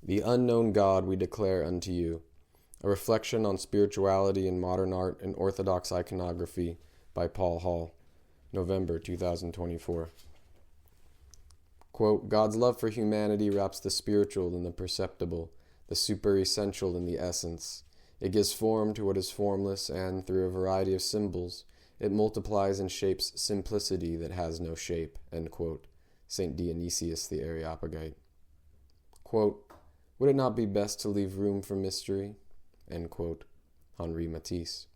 The Unknown God We Declare Unto You, a reflection on spirituality in modern art and Orthodox iconography by Paul Hall, November 2024. Quote, God's love for humanity wraps the spiritual in the perceptible, the super-essential in the essence. It gives form to what is formless, and, through a variety of symbols, it multiplies and shapes simplicity that has no shape, end quote. St. Dionysius the Areopagite. Quote, would it not be best to leave room for mystery? End quote. Henri Matisse.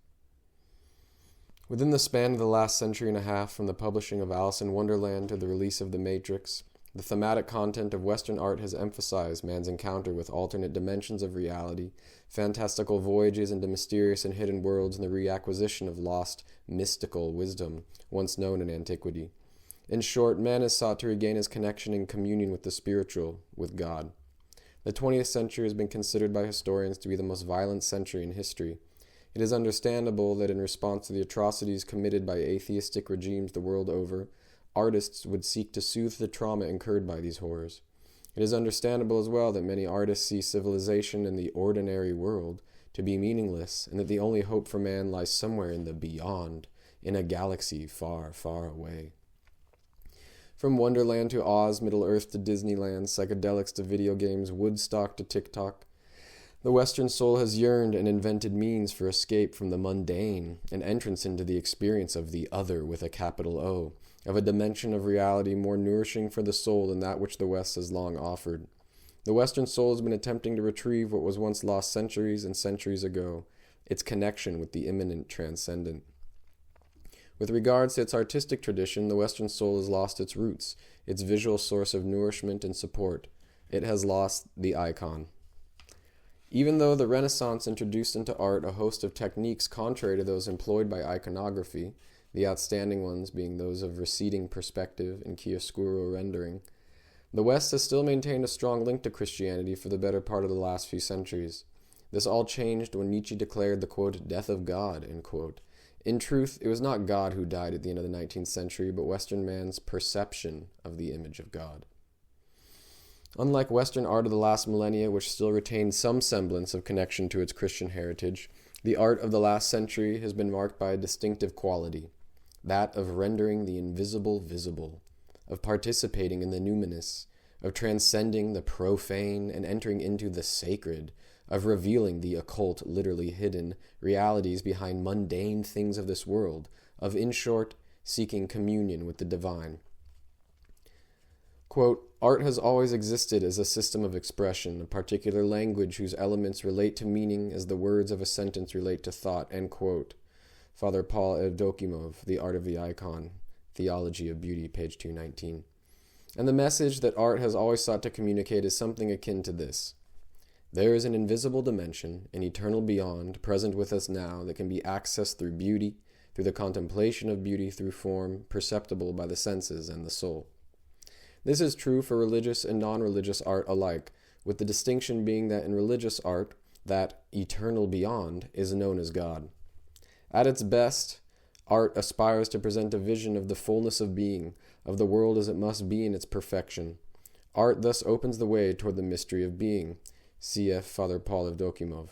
Within the span of the last century and a half, from the publishing of Alice in Wonderland to the release of The Matrix, the thematic content of Western art has emphasized man's encounter with alternate dimensions of reality, fantastical voyages into mysterious and hidden worlds, and the reacquisition of lost, mystical wisdom, once known in antiquity. In short, man has sought to regain his connection and communion with the spiritual, with God. The 20th century has been considered by historians to be the most violent century in history. It is understandable that in response to the atrocities committed by atheistic regimes the world over, artists would seek to soothe the trauma incurred by these horrors. It is understandable as well that many artists see civilization in the ordinary world to be meaningless, and that the only hope for man lies somewhere in the beyond, in a galaxy far, far away. From Wonderland to Oz, Middle-earth to Disneyland, psychedelics to video games, Woodstock to TikTok, the Western soul has yearned and invented means for escape from the mundane and entrance into the experience of the other with a capital O, of a dimension of reality more nourishing for the soul than that which the West has long offered. The Western soul has been attempting to retrieve what was once lost centuries and centuries ago, its connection with the immanent transcendent. With regards to its artistic tradition, the Western soul has lost its roots, its visual source of nourishment and support. It has lost the icon. Even though the Renaissance introduced into art a host of techniques contrary to those employed by iconography, the outstanding ones being those of receding perspective and chiaroscuro rendering, the West has still maintained a strong link to Christianity for the better part of the last few centuries. This all changed when Nietzsche declared the, quote, death of God, end quote. In truth, it was not God who died at the end of the 19th century, but Western man's perception of the image of God. Unlike Western art of the last millennia, which still retained some semblance of connection to its Christian heritage, the art of the last century has been marked by a distinctive quality, that of rendering the invisible visible, of participating in the numinous, of transcending the profane and entering into the sacred, of revealing the occult, literally hidden, realities behind mundane things of this world, of, in short, seeking communion with the divine. Quote, art has always existed as a system of expression, a particular language whose elements relate to meaning as the words of a sentence relate to thought, end quote. Father Paul Evdokimov, The Art of the Icon, Theology of Beauty, page 219. And the message that art has always sought to communicate is something akin to this. There is an invisible dimension, an eternal beyond, present with us now that can be accessed through beauty, through the contemplation of beauty, through form, perceptible by the senses and the soul. This is true for religious and non-religious art alike, with the distinction being that in religious art, that eternal beyond is known as God. At its best, art aspires to present a vision of the fullness of being, of the world as it must be in its perfection. Art thus opens the way toward the mystery of being, cf. Father Paul Evdokimov.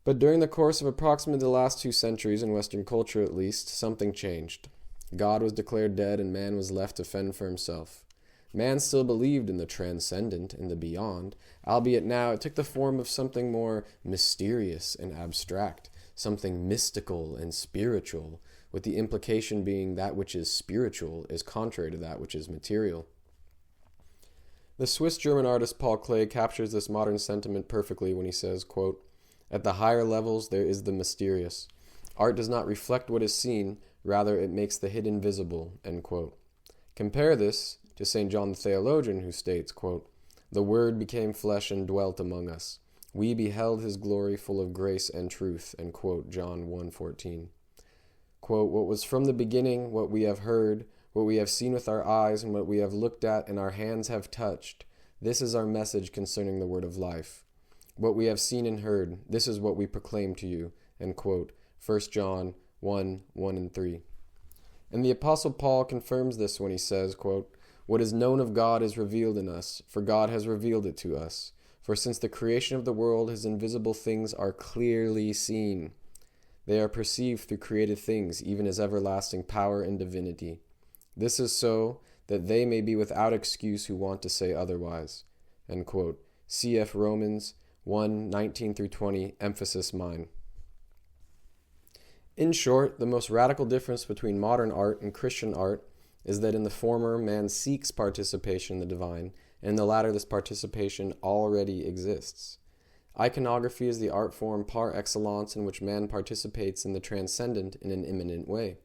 But during the course of approximately the last 2 centuries, in Western culture at least, something changed. God was declared dead and man was left to fend for himself. Man still believed in the transcendent, in the beyond, albeit now it took the form of something more mysterious and abstract, something mystical and spiritual, with the implication being that which is spiritual is contrary to that which is material. The Swiss-German artist Paul Klee captures this modern sentiment perfectly when he says, quote, at the higher levels there is the mysterious. Art does not reflect what is seen, rather it makes the hidden visible, end quote. Compare this to St. John the Theologian, who states, quote, the Word became flesh and dwelt among us. We beheld his glory full of grace and truth, end quote, John 1:14. Quote, what was from the beginning, what we have heard, what we have seen with our eyes, and what we have looked at and our hands have touched, this is our message concerning the word of life. What we have seen and heard, this is what we proclaim to you, end quote, 1 John 1:1-3. And the Apostle Paul confirms this when he says, quote, What is known of God is revealed in us, for God has revealed it to us. For since the creation of the world, his invisible things are clearly seen. They are perceived through created things, even as everlasting power and divinity. This is so, that they may be without excuse who want to say otherwise." End quote. Cf. Romans 1:19-20, emphasis mine. In short, the most radical difference between modern art and Christian art is that in the former, man seeks participation in the divine, and in the latter, this participation already exists. Iconography is the art form par excellence in which man participates in the transcendent in an immanent way.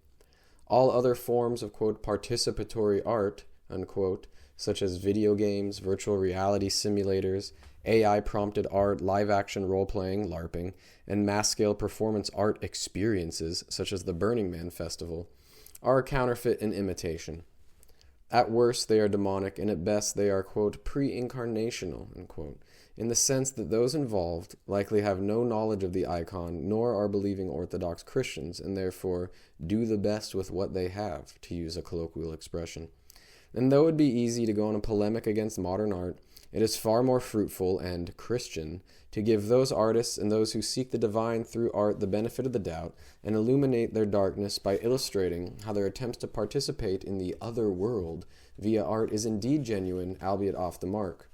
All other forms of, quote, participatory art, unquote, such as video games, virtual reality simulators, AI-prompted art, live-action role-playing, LARPing, and mass-scale performance art experiences, such as the Burning Man Festival, are a counterfeit and imitation. At worst, they are demonic, and at best, they are, quote, pre-incarnational, unquote, in the sense that those involved likely have no knowledge of the icon, nor are believing Orthodox Christians, and therefore do the best with what they have, to use a colloquial expression. And though it would be easy to go on a polemic against modern art, it is far more fruitful and Christian to give those artists and those who seek the divine through art the benefit of the doubt and illuminate their darkness by illustrating how their attempts to participate in the other world via art is indeed genuine, albeit off the mark.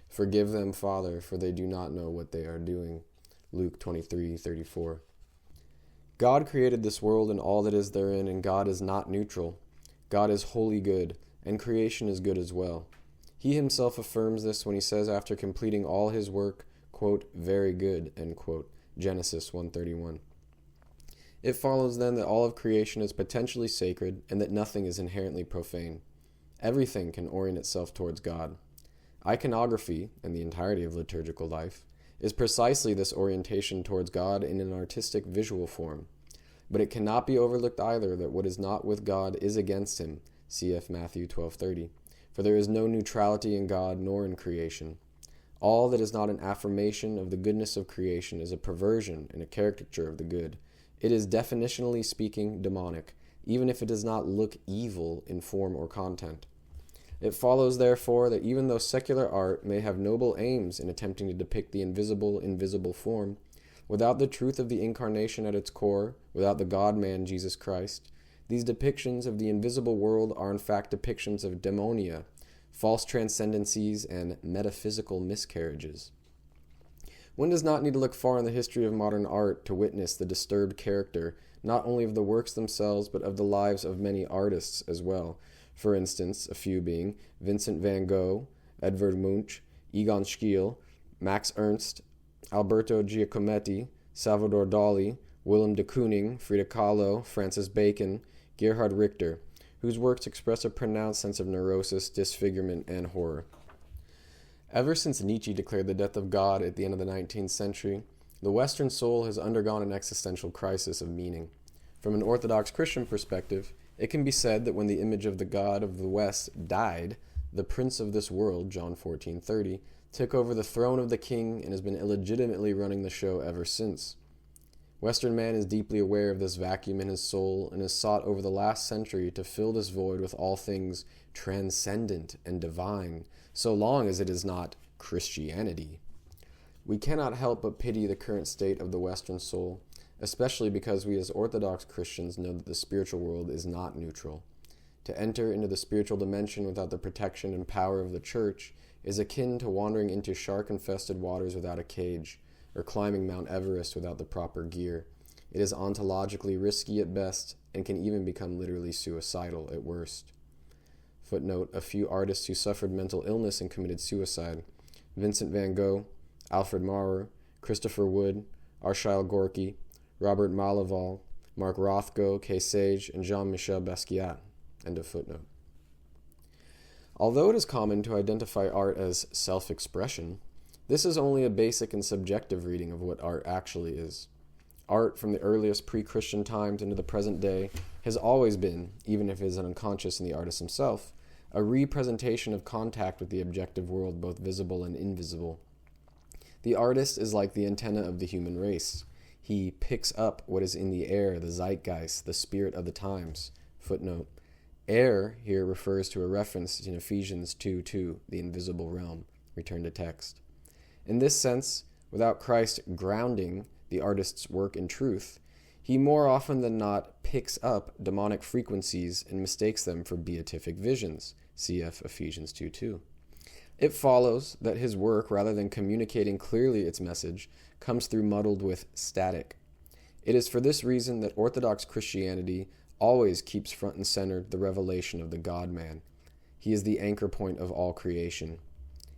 "Forgive them, Father, for they do not know what they are doing." Luke 23:34. God created this world and all that is therein, and God is not neutral. God is wholly good, and creation is good as well. He himself affirms this when he says after completing all his work, quote, "very good," end quote, Genesis 1:31. It follows then that all of creation is potentially sacred and that nothing is inherently profane. Everything can orient itself towards God. Iconography, and the entirety of liturgical life, is precisely this orientation towards God in an artistic visual form. But it cannot be overlooked either that what is not with God is against him, cf. Matthew 12:30. For there is no neutrality in God nor in creation. All that is not an affirmation of the goodness of creation is a perversion and a caricature of the good. It is definitionally speaking demonic, even if it does not look evil in form or content. It follows, therefore, that even though secular art may have noble aims in attempting to depict the invisible form, without the truth of the incarnation at its core, without the God-man Jesus Christ, these depictions of the invisible world are in fact depictions of daemonia, false transcendencies, and metaphysical miscarriages. One does not need to look far in the history of modern art to witness the disturbed character, not only of the works themselves, but of the lives of many artists as well. For instance, a few being Vincent van Gogh, Edvard Munch, Egon Schiele, Max Ernst, Alberto Giacometti, Salvador Dali, Willem de Kooning, Frida Kahlo, Francis Bacon, Gerhard Richter, whose works express a pronounced sense of neurosis, disfigurement, and horror. Ever since Nietzsche declared the death of God at the end of the 19th century, the Western soul has undergone an existential crisis of meaning. From an Orthodox Christian perspective, it can be said that when the image of the God of the West died, the prince of this world, John 14:30, took over the throne of the king and has been illegitimately running the show ever since. Western man is deeply aware of this vacuum in his soul and has sought over the last century to fill this void with all things transcendent and divine, so long as it is not Christianity. We cannot help but pity the current state of the Western soul, especially because we as Orthodox Christians know that the spiritual world is not neutral. To enter into the spiritual dimension without the protection and power of the Church is akin to wandering into shark-infested waters without a cage, or climbing Mount Everest without the proper gear. It is ontologically risky at best, and can even become literally suicidal at worst. Footnote, a few artists who suffered mental illness and committed suicide: Vincent van Gogh, Alfred Maurer, Christopher Wood, Arshile Gorky, Robert Malaval, Mark Rothko, Kay Sage, and Jean-Michel Basquiat. End of footnote. Although it is common to identify art as self-expression, this is only a basic and subjective reading of what art actually is. Art, from the earliest pre-Christian times into the present day, has always been, even if it is unconscious in the artist himself, a representation of contact with the objective world, both visible and invisible. The artist is like the antenna of the human race. He picks up what is in the air, the zeitgeist, the spirit of the times. Footnote, Air here refers to a reference in Ephesians 2:2, the invisible realm. Return to text. In this sense, without Christ grounding the artist's work in truth, he more often than not picks up demonic frequencies and mistakes them for beatific visions, cf. Ephesians 2:2. It follows that his work, rather than communicating clearly its message, comes through muddled with static. It is for this reason that Orthodox Christianity always keeps front and center the revelation of the God-man. He is the anchor point of all creation.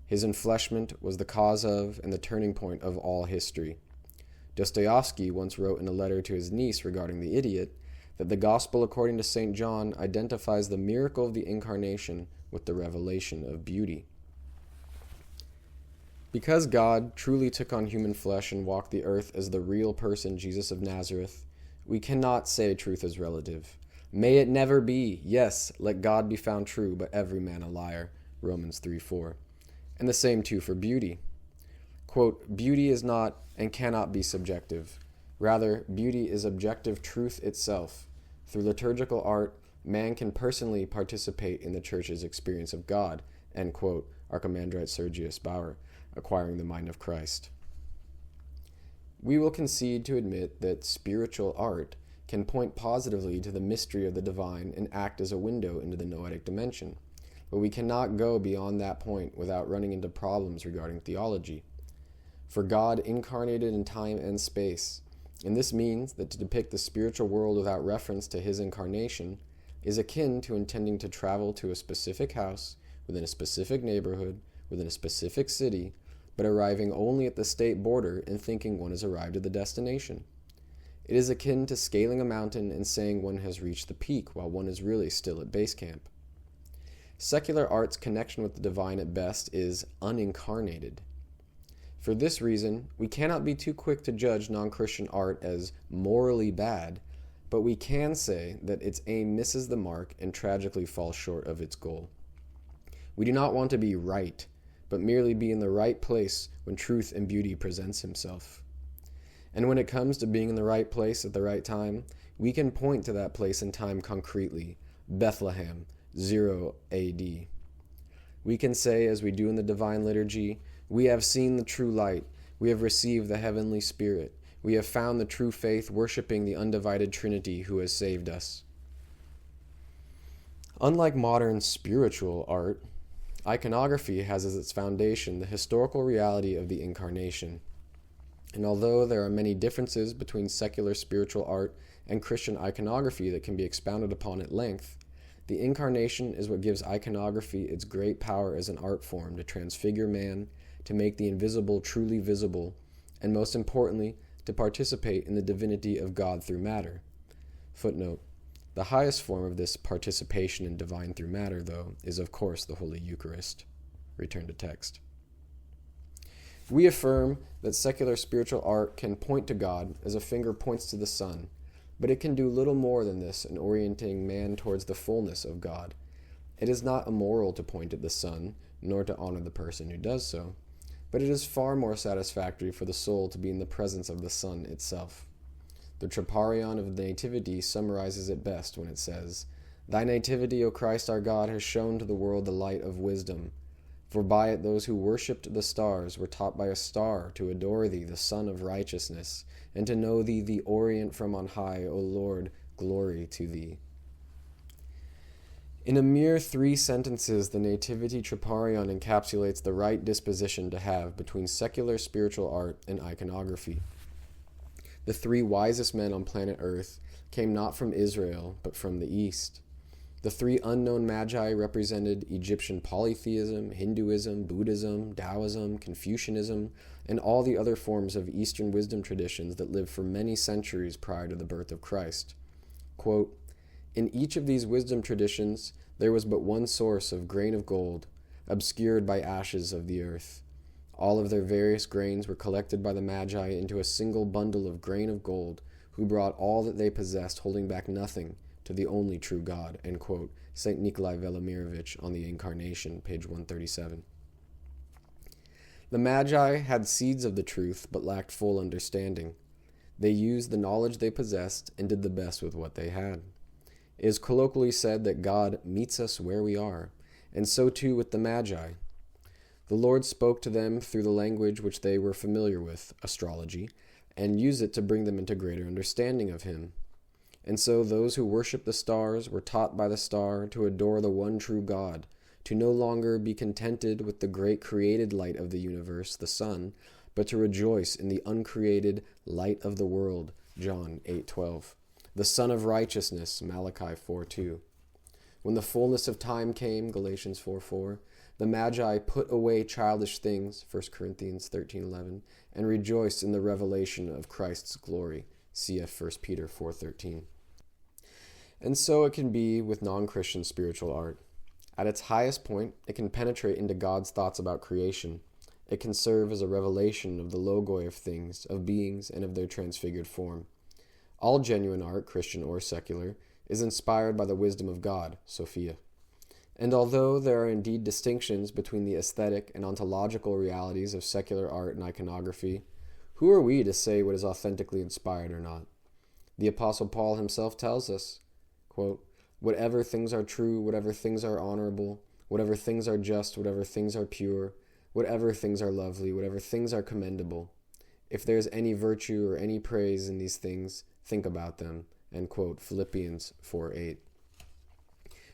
His enfleshment was the cause of and the turning point of all history. Dostoevsky once wrote in a letter to his niece regarding the idiot that the Gospel according to St. John identifies the miracle of the Incarnation with the revelation of beauty. Because God truly took on human flesh and walked the earth as the real person Jesus of Nazareth, we cannot say truth is relative. May it never be. Yes, let God be found true, but every man a liar. Romans 3:4. And the same too for beauty. Quote, beauty is not and cannot be subjective. Rather, beauty is objective truth itself. Through liturgical art, man can personally participate in the Church's experience of God. End quote, Archimandrite Sergius Bauer, Acquiring the Mind of Christ. We will concede to admit that spiritual art can point positively to the mystery of the divine and act as a window into the noetic dimension, but we cannot go beyond that point without running into problems regarding theology. For God incarnated in time and space, and this means that to depict the spiritual world without reference to his incarnation is akin to intending to travel to a specific house within a specific neighborhood within a specific city, but arriving only at the state border and thinking one has arrived at the destination. It is akin to scaling a mountain and saying one has reached the peak while one is really still at base camp. Secular art's connection with the divine at best is unincarnated. For this reason, we cannot be too quick to judge non-Christian art as morally bad, but we can say that its aim misses the mark and tragically falls short of its goal. We do not want to be right, but merely be in the right place when truth and beauty presents himself. And when it comes to being in the right place at the right time, we can point to that place and time concretely, Bethlehem, 0 AD. We can say, as we do in the Divine Liturgy, we have seen the true light, we have received the heavenly Spirit, we have found the true faith worshiping the undivided Trinity who has saved us. Unlike modern spiritual art, iconography has as its foundation the historical reality of the Incarnation. And although there are many differences between secular spiritual art and Christian iconography that can be expounded upon at length, the Incarnation is what gives iconography its great power as an art form to transfigure man, to make the invisible truly visible, and most importantly, to participate in the divinity of God through matter. Footnote: the highest form of this participation in divine through matter, though, is of course the Holy Eucharist. Return to text. We affirm that secular spiritual art can point to God as a finger points to the sun, but it can do little more than this in orienting man towards the fullness of God. It is not immoral to point at the sun, nor to honor the person who does so, but it is far more satisfactory for the soul to be in the presence of the sun itself. The Troparion of the Nativity summarizes it best when it says, "Thy nativity, O Christ our God, has shown to the world the light of wisdom. For by it those who worshipped the stars were taught by a star to adore thee, the Sun of righteousness, and to know thee, the Orient from on high, O Lord, glory to thee." In a mere 3 sentences, the Nativity Troparion encapsulates the right disposition to have between secular spiritual art and iconography. The 3 wisest men on planet Earth came not from Israel, but from the East. The 3 unknown magi represented Egyptian polytheism, Hinduism, Buddhism, Taoism, Confucianism, and all the other forms of Eastern wisdom traditions that lived for many centuries prior to the birth of Christ. Quote, "In each of these wisdom traditions, there was but one source of grain of gold, obscured by ashes of the earth. All of their various grains were collected by the Magi into a single bundle of grain of gold, who brought all that they possessed, holding back nothing, to the only true God." End quote. St. Nikolai Velimirovich on the Incarnation, page 137. The Magi had seeds of the truth, but lacked full understanding. They used the knowledge they possessed and did the best with what they had. It is colloquially said that God meets us where we are, and so too with the Magi. The Lord spoke to them through the language which they were familiar with, astrology, and used it to bring them into greater understanding of him. And so those who worship the stars were taught by the star to adore the one true God, to no longer be contented with the great created light of the universe, the sun, but to rejoice in the uncreated light of the world, John 8:12. The Son of Righteousness, Malachi 4:2. When the fullness of time came, Galatians 4:4, the Magi put away childish things, 1 Corinthians 13:11, and rejoiced in the revelation of Christ's glory, cf. 1 Peter 4:13. And so it can be with non-Christian spiritual art. At its highest point, it can penetrate into God's thoughts about creation. It can serve as a revelation of the logoi of things, of beings, and of their transfigured form. All genuine art, Christian or secular, is inspired by the wisdom of God, Sophia. And although there are indeed distinctions between the aesthetic and ontological realities of secular art and iconography, who are we to say what is authentically inspired or not? The Apostle Paul himself tells us, quote, "Whatever things are true, whatever things are honorable, whatever things are just, whatever things are pure, whatever things are lovely, whatever things are commendable, if there is any virtue or any praise in these things, think about them," end quote, Philippians 4:8.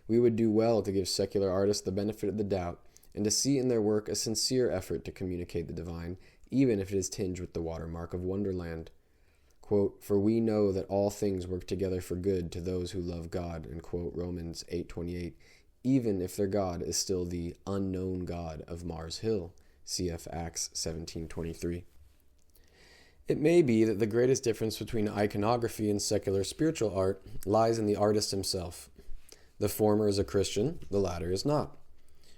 We would do well to give secular artists the benefit of the doubt and to see in their work a sincere effort to communicate the divine, even if it is tinged with the watermark of wonderland. Quote, "For we know that all things work together for good to those who love God," end quote, Romans 8:28, even if their God is still the unknown God of Mars Hill, cf. Acts 17:23. It may be that the greatest difference between iconography and secular spiritual art lies in the artist himself. The former is a Christian, the latter is not.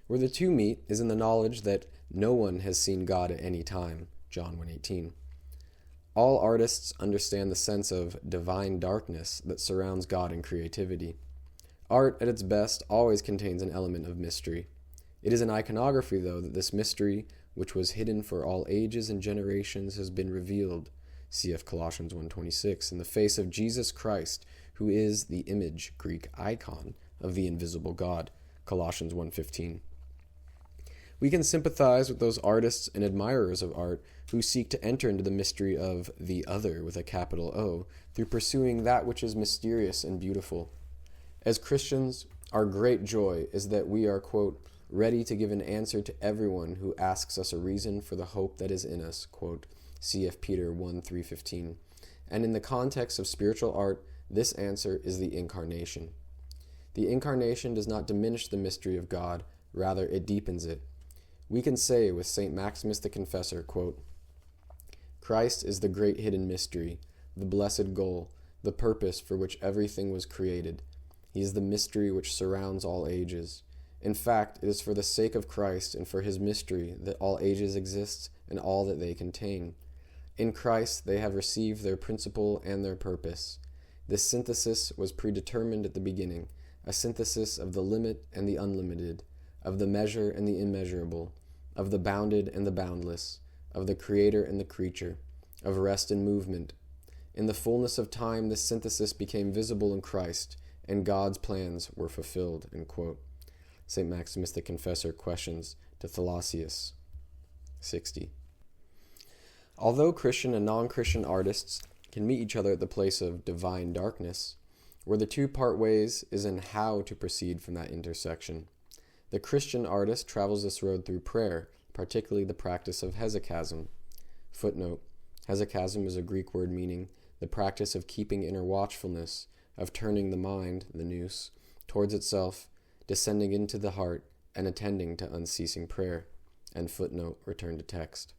Where the two meet is in the knowledge that no one has seen God at any time, John 1:18. All artists understand the sense of divine darkness that surrounds God in creativity. Art, at its best, always contains an element of mystery. It is in iconography, though, that this mystery, which was hidden for all ages and generations, has been revealed, cf. Colossians 1:26, in the face of Jesus Christ, who is the image, Greek icon, of the invisible God, Colossians 1:15. We can sympathize with those artists and admirers of art who seek to enter into the mystery of the other with a capital O through pursuing that which is mysterious and beautiful. As Christians, our great joy is that we are, quote, "ready to give an answer to everyone who asks us a reason for the hope that is in us," quote, cf. Peter 1:3-15. And in the context of spiritual art, this answer is the Incarnation. The Incarnation does not diminish the mystery of God, rather it deepens it. We can say with St. Maximus the Confessor, quote, "Christ is the great hidden mystery, the blessed goal, the purpose for which everything was created. He is the mystery which surrounds all ages. In fact, it is for the sake of Christ and for his mystery that all ages exist and all that they contain. In Christ they have received their principle and their purpose. This synthesis was predetermined at the beginning, a synthesis of the limit and the unlimited, of the measure and the immeasurable, of the bounded and the boundless, of the creator and the creature, of rest and movement. In the fullness of time, this synthesis became visible in Christ, and God's plans were fulfilled," end quote. St. Maximus the Confessor questions to Thalassius 60. Although Christian and non-Christian artists can meet each other at the place of divine darkness, where the two part ways is in how to proceed from that intersection. The Christian artist travels this road through prayer, particularly the practice of hesychasm. Footnote: hesychasm is a Greek word meaning the practice of keeping inner watchfulness, of turning the mind, the nous, towards itself, descending into the heart, and attending to unceasing prayer. End footnote, return to text.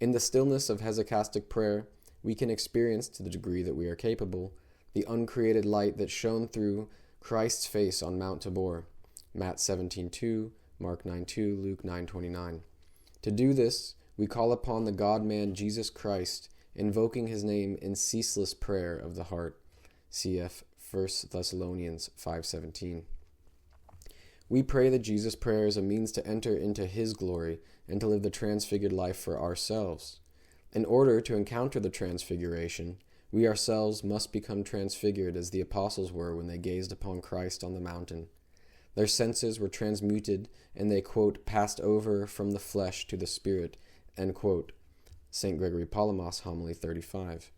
In the stillness of hesychastic prayer, we can experience, to the degree that we are capable, the uncreated light that shone through Christ's face on Mount Tabor, Matt 17:2, Mark 9:2, Luke 9:29. To do this, we call upon the God-man Jesus Christ, invoking his name in ceaseless prayer of the heart, cf. 1 Thessalonians 5:17. We pray that Jesus' prayer is a means to enter into his glory and to live the transfigured life for ourselves. In order to encounter the transfiguration, We ourselves must become transfigured as the apostles were when they gazed upon Christ on the mountain. Their senses were transmuted, and they, quote, passed over from the flesh to the spirit, end quote. St. Gregory Palamas, Homily 35.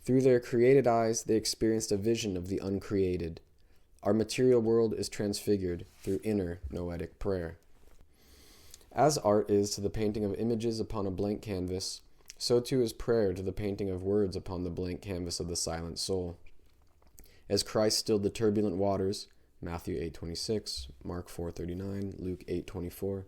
Through their created eyes, they experienced a vision of the uncreated. Our material world is transfigured through inner noetic prayer. As art is to the painting of images upon a blank canvas, so too is prayer to the painting of words upon the blank canvas of the silent soul. As Christ stilled the turbulent waters, Matthew 8:26, Mark 4:39, Luke 8:24,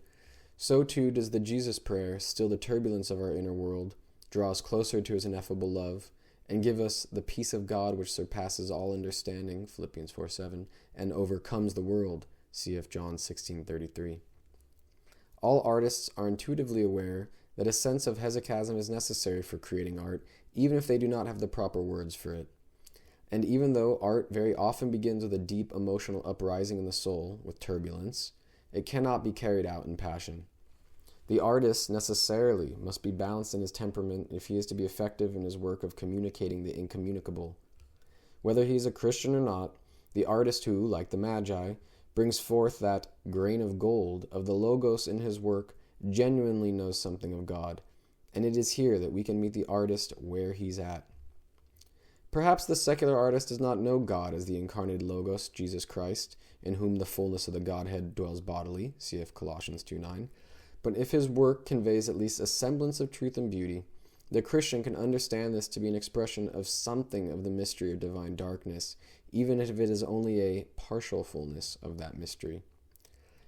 so too does the Jesus prayer still the turbulence of our inner world, draw us closer to his ineffable love, and give us the peace of God which surpasses all understanding, Philippians 4:7, and overcomes the world, cf. John 16:33. All artists are intuitively aware that a sense of hesychasm is necessary for creating art, even if they do not have the proper words for it. And even though art very often begins with a deep emotional uprising in the soul, with turbulence, it cannot be carried out in passion. The artist necessarily must be balanced in his temperament if he is to be effective in his work of communicating the incommunicable. Whether he is a Christian or not, the artist who, like the Magi, brings forth that grain of gold of the Logos in his work genuinely knows something of God, and it is here that we can meet the artist where he's at. Perhaps the secular artist does not know God as the incarnated Logos, Jesus Christ, in whom the fullness of the Godhead dwells bodily, cf. Colossians 2:9. But if his work conveys at least a semblance of truth and beauty, the Christian can understand this to be an expression of something of the mystery of divine darkness, even if it is only a partial fullness of that mystery.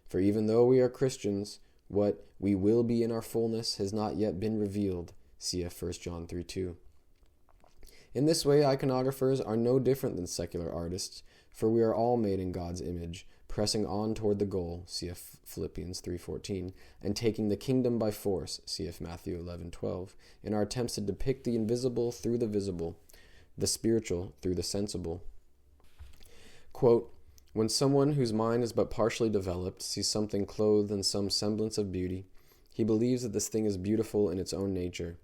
For even though we are Christians, what we will be in our fullness has not yet been revealed, cf. 1 John 3:2. In this way, iconographers are no different than secular artists, for we are all made in God's image, pressing on toward the goal, cf. Philippians 3:14, and taking the kingdom by force, cf. Matthew 11:12, in our attempts to depict the invisible through the visible, the spiritual through the sensible. Quote, when someone whose mind is but partially developed sees something clothed in some semblance of beauty, he believes that this thing is beautiful in its own nature.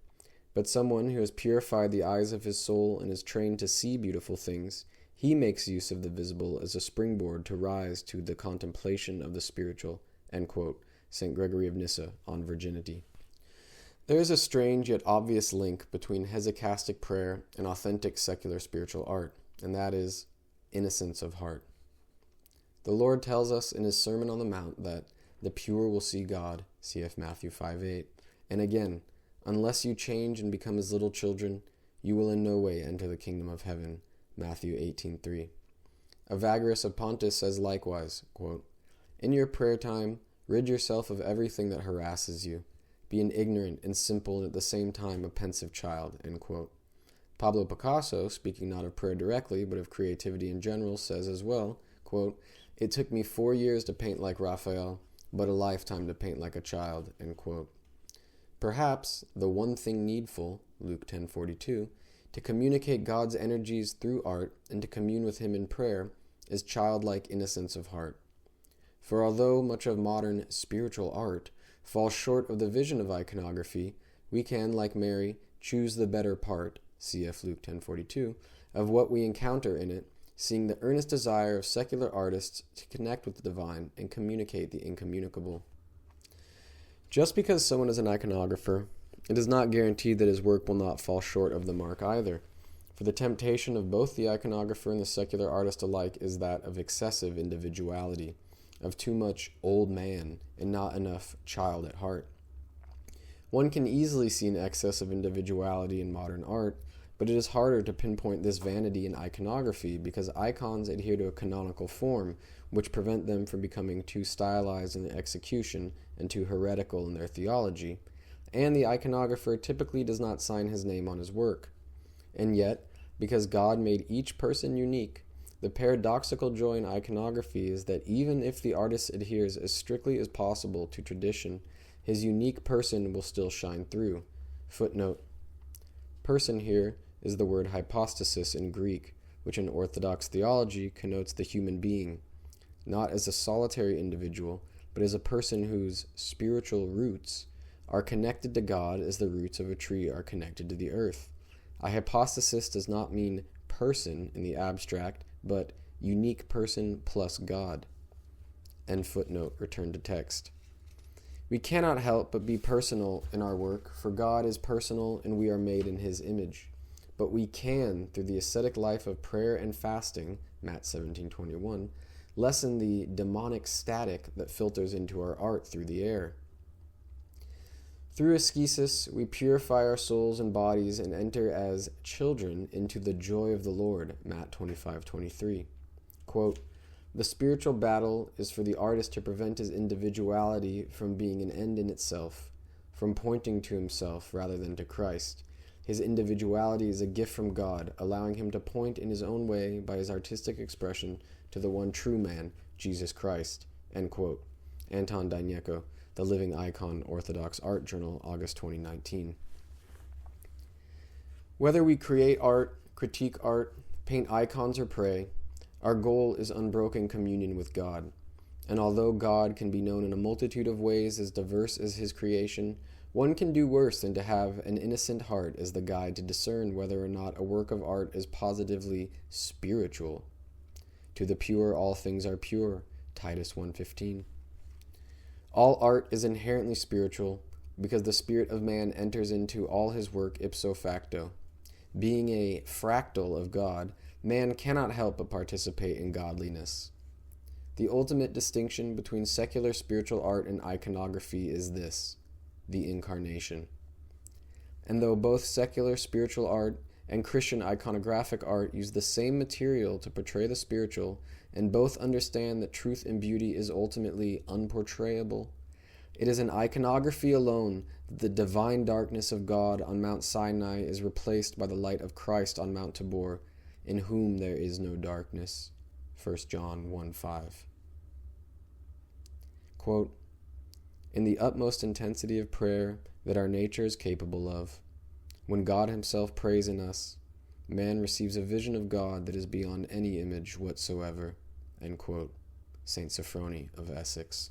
But someone who has purified the eyes of his soul and is trained to see beautiful things, he makes use of the visible as a springboard to rise to the contemplation of the spiritual, end quote. St. Gregory of Nyssa on virginity. There is a strange yet obvious link between hesychastic prayer and authentic secular spiritual art, and that is innocence of heart. The Lord tells us in his Sermon on the Mount that the pure will see God, cf. Matthew 5:8, and again, unless you change and become as little children, you will in no way enter the kingdom of heaven, Matthew 18:3. Evagrius of Pontus says likewise, quote, in your prayer time, rid yourself of everything that harasses you. Be an ignorant and simple and at the same time a pensive child, end quote. Pablo Picasso, speaking not of prayer directly, but of creativity in general, says as well, quote, it took me 4 years to paint like Raphael, but a lifetime to paint like a child, end quote. Perhaps the one thing needful, Luke 10:42, to communicate God's energies through art and to commune with him in prayer is childlike innocence of heart. For although much of modern spiritual art falls short of the vision of iconography, we can, like Mary, choose the better part, cf. Luke 10:42, of what we encounter in it, seeing the earnest desire of secular artists to connect with the divine and communicate the incommunicable. Just because someone is an iconographer, it is not guaranteed that his work will not fall short of the mark either, for the temptation of both the iconographer and the secular artist alike is that of excessive individuality, of too much old man and not enough child at heart. One can easily see an excess of individuality in modern art, but it is harder to pinpoint this vanity in iconography because icons adhere to a canonical form, which prevent them from becoming too stylized in their execution and too heretical in their theology, and the iconographer typically does not sign his name on his work. And yet, because God made each person unique, the paradoxical joy in iconography is that even if the artist adheres as strictly as possible to tradition, his unique person will still shine through. Footnote. Person here is the word hypostasis in Greek, which in Orthodox theology connotes the human being, not as a solitary individual, but as a person whose spiritual roots are connected to God as the roots of a tree are connected to the earth. A hypostasis does not mean person in the abstract, but unique person plus God. End footnote, return to text. We cannot help but be personal in our work, for God is personal and we are made in his image. But we can, through the ascetic life of prayer and fasting, Matt 17:21, lessen the demonic static that filters into our art through the air. Through ascesis, we purify our souls and bodies and enter as children into the joy of the Lord, Matt 25:23. Quote, "The spiritual battle is for the artist to prevent his individuality from being an end in itself, from pointing to himself rather than to Christ. His individuality is a gift from God, allowing him to point in his own way by his artistic expression to the one true man, Jesus Christ." End quote. Anton Dyneko, The Living Icon, Orthodox Art Journal, August 2019. Whether we create art, critique art, paint icons, or pray, our goal is unbroken communion with God. And although God can be known in a multitude of ways as diverse as his creation, one can do worse than to have an innocent heart as the guide to discern whether or not a work of art is positively spiritual. To the pure, all things are pure, Titus 1:15. All art is inherently spiritual because the spirit of man enters into all his work ipso facto. Being a fractal of God, man cannot help but participate in godliness. The ultimate distinction between secular spiritual art and iconography is this: the incarnation. And though both secular spiritual art and Christian iconographic art use the same material to portray the spiritual, and both understand that truth and beauty is ultimately unportrayable, it is in iconography alone that the divine darkness of God on Mount Sinai is replaced by the light of Christ on Mount Tabor, in whom there is no darkness. 1 John 1:5. Quote, "In the utmost intensity of prayer that our nature is capable of, when God himself prays in us, man receives a vision of God that is beyond any image whatsoever." End quote. St. Sophrony of Essex.